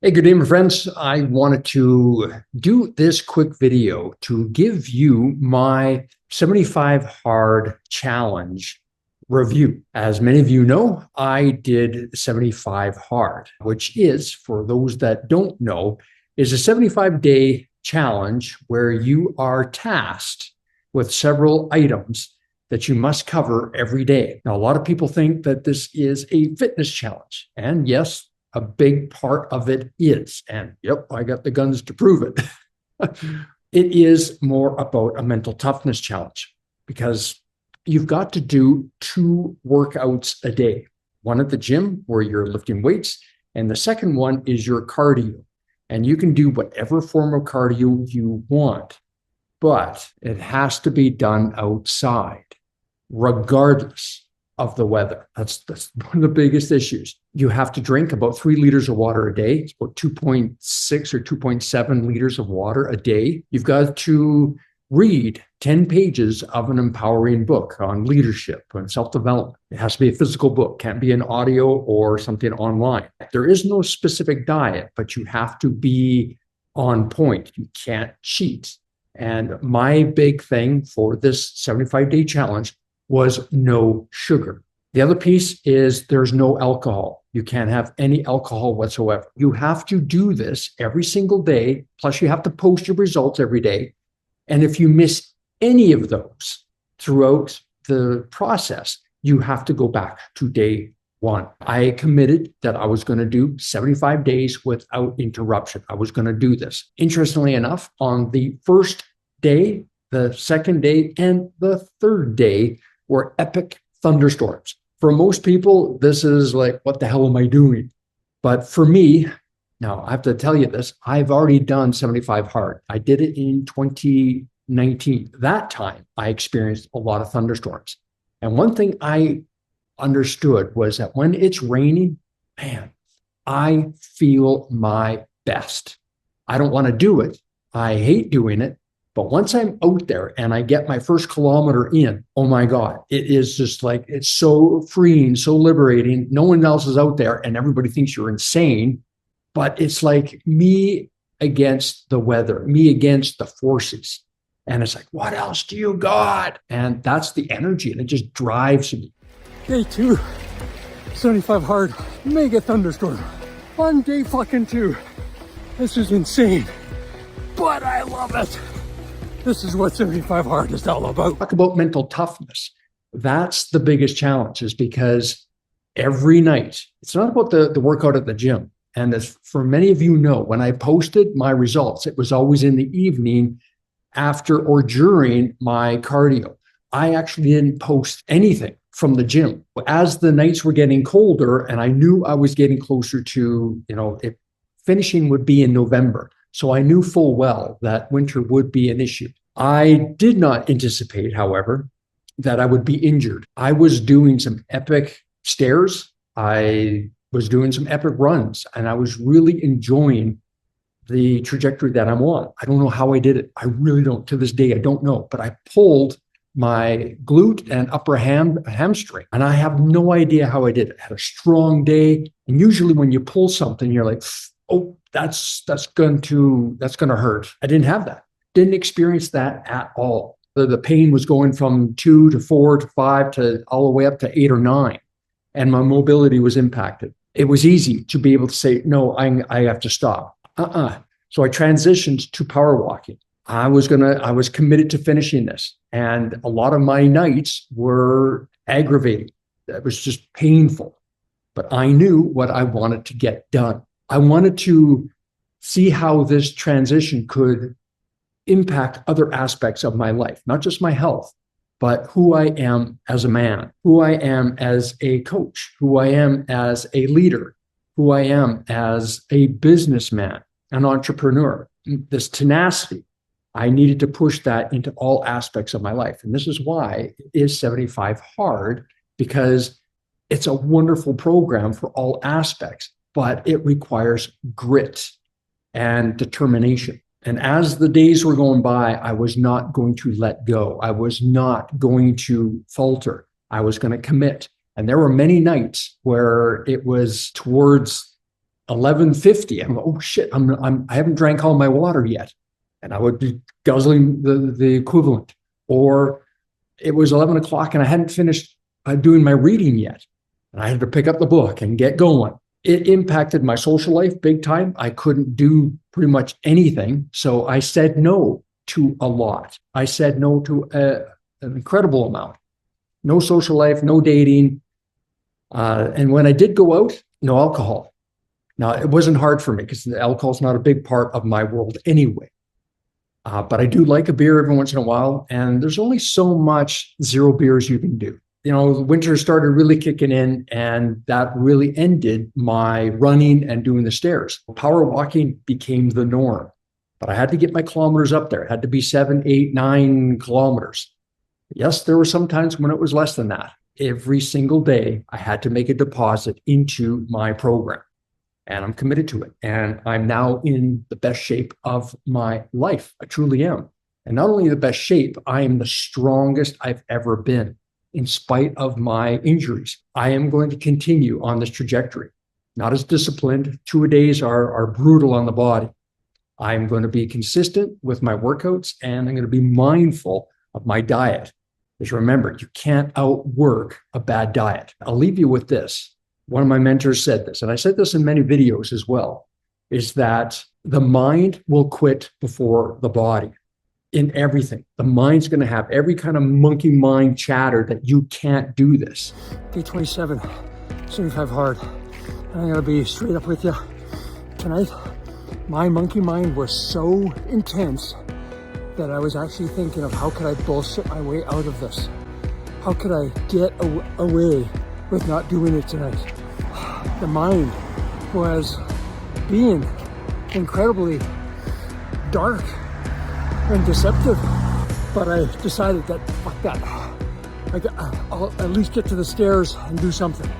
Hey, good evening, friends. I wanted to do this quick video to give you my 75 hard challenge review. As many of you know, I did 75 hard, which is, for those that don't know, is a 75-day challenge where you are tasked with several items that you must cover every day. Now, a lot of people think that this is a fitness challenge. And yes, a big part of it is. And yep, I got the guns to prove it. It is more about a mental toughness challenge because you've got to do 2 workouts a day. One at the gym where you're lifting weights, and the second one is your cardio. And you can do whatever form of cardio you want, but it has to be done outside, regardless of the weather. That's one of the biggest issues. You have to drink about 3 liters of water a day. It's about 2.6 or 2.7 liters of water a day. You've got to read 10 pages of an empowering book on leadership and self-development. It has to be a physical book, can't be an audio or something online. There is no specific diet, but you have to be on point. You can't cheat. And my big thing for this 75-day challenge was no sugar. The other piece is there's no alcohol. You can't have any alcohol whatsoever. You have to do this every single day, plus you have to post your results every day. And if you miss any of those throughout the process, you have to go back to day one. I committed that I was going to do 75 days without interruption. I was going to do this. Interestingly enough, on the first day, the second day, and the third day, were epic thunderstorms. For most people, this is like, what the hell am I doing? But for me, now I have to tell you this, I've already done 75 hard. I did it in 2019. That time, I experienced a lot of thunderstorms. And one thing I understood was that when it's raining, man, I feel my best. I don't want to do it. I hate doing it. But once I'm out there and I get my first kilometer in, oh my God, it is just like, it's so freeing, so liberating. No one else is out there and everybody thinks you're insane. But it's like me against the weather, me against the forces. And it's like, what else do you got? And that's the energy, and it just drives me. Day 2, 75 hard, mega thunderstorm. On day fucking 2. This is insane, but I love it. This is what 75 hard is all about. Talk about mental toughness. That's the biggest challenge, is because every night, it's not about the workout at the gym. And as for many of you know, when I posted my results, it was always in the evening after or during my cardio. I actually didn't post anything from the gym. As the nights were getting colder and I knew I was getting closer to, finishing would be in November. So I knew full well that winter would be an issue. I did not anticipate, however, that I would be injured. I was doing some epic stairs. I was doing some epic runs, and I was really enjoying the trajectory that I'm on. I don't know how I did it. I really don't. To this day, I don't know. But I pulled my glute and upper hamstring, and I have no idea how I did it. I had a strong day. And usually when you pull something, you're like, oh, that's going to hurt. I didn't have that. Didn't experience that at all. The pain was going from 2 to 4 to 5 to all the way up to 8 or 9. And my mobility was impacted. It was easy to be able to say, no, I have to stop. So I transitioned to power walking. I was committed to finishing this. And a lot of my nights were aggravating. That was just painful. But I knew what I wanted to get done. I wanted to see how this transition could impact other aspects of my life, not just my health, but who I am as a man, who I am as a coach, who I am as a leader, who I am as a businessman, an entrepreneur. This tenacity, I needed to push that into all aspects of my life. And this is why it is 75 hard, because it's a wonderful program for all aspects, but it requires grit and determination. And as the days were going by, I was not going to let go. I was not going to falter. I was going to commit. And there were many nights where it was towards 11:50. I'm like, oh shit, I haven't drank all my water yet. And I would be guzzling the equivalent. Or it was 11 o'clock and I hadn't finished doing my reading yet. And I had to pick up the book and get going. It impacted my social life big time. I couldn't do pretty much anything. So I said no to a lot. I said no to an incredible amount. No social life, no dating. And when I did go out, no alcohol. Now, it wasn't hard for me because alcohol is not a big part of my world anyway. But I do like a beer every once in a while. And there's only so much zero beers you can do. You know, winter started really kicking in, and that really ended my running and doing the stairs. Power walking became the norm. But I had to get my kilometers up there. It had to be 7, 8, 9 kilometers. Yes, there were some times when it was less than that. Every single day, I had to make a deposit into my program. And I'm committed to it. And I'm now in the best shape of my life. I truly am. And not only the best shape, I am the strongest I've ever been in spite of my injuries. I am going to continue on this trajectory. Not as disciplined. 2-a-days are brutal on the body. I'm going to be consistent with my workouts, and I'm going to be mindful of my diet. Because remember, you can't outwork a bad diet. I'll leave you with this. One of my mentors said this, and I said this in many videos as well, is that the mind will quit before the body in everything. The mind's going to have every kind of monkey mind chatter that you can't do this. Day 27, 75 hard. And I'm going to be straight up with you tonight. My monkey mind was so intense that I was actually thinking of how could I bullshit my way out of this? How could I get away with not doing it tonight? The mind was being incredibly dark and deceptive, but I decided that fuck that. I'll at least get to the stairs and do something,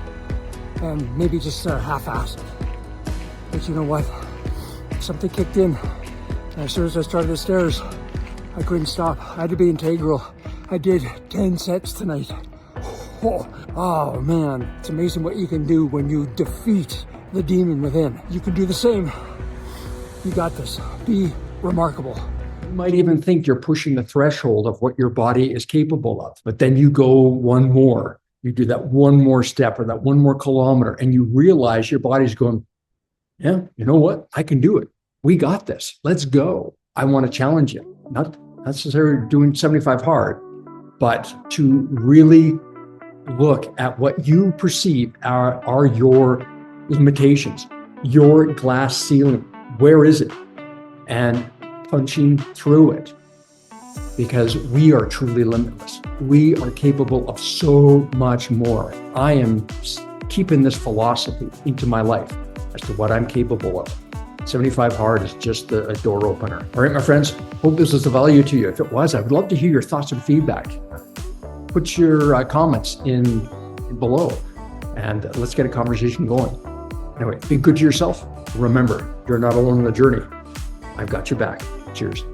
and maybe just half-ass it. But you know what? Something kicked in, and as soon as I started the stairs, I couldn't stop. I had to be integral. I did 10 sets tonight. Oh man, it's amazing what you can do when you defeat the demon within. You can do the same. You got this. Be remarkable. You might even think you're pushing the threshold of what your body is capable of, but then you go one more. You do that one more step or that one more kilometer, and you realize your body's going, yeah, you know what? I can do it. We got this. Let's go. I want to challenge you. Not necessarily doing 75 hard, but to really look at what you perceive are your limitations, your glass ceiling. Where is it? And punching through it, because we are truly limitless. We are capable of so much more. I am keeping this philosophy into my life as to what I'm capable of. 75 hard is just a door opener. All right, my friends, hope this was of value to you. If it was, I would love to hear your thoughts and feedback. Put your comments in below, and let's get a conversation going. Anyway, be good to yourself. Remember, you're not alone on the journey. I've got your back. Cheers.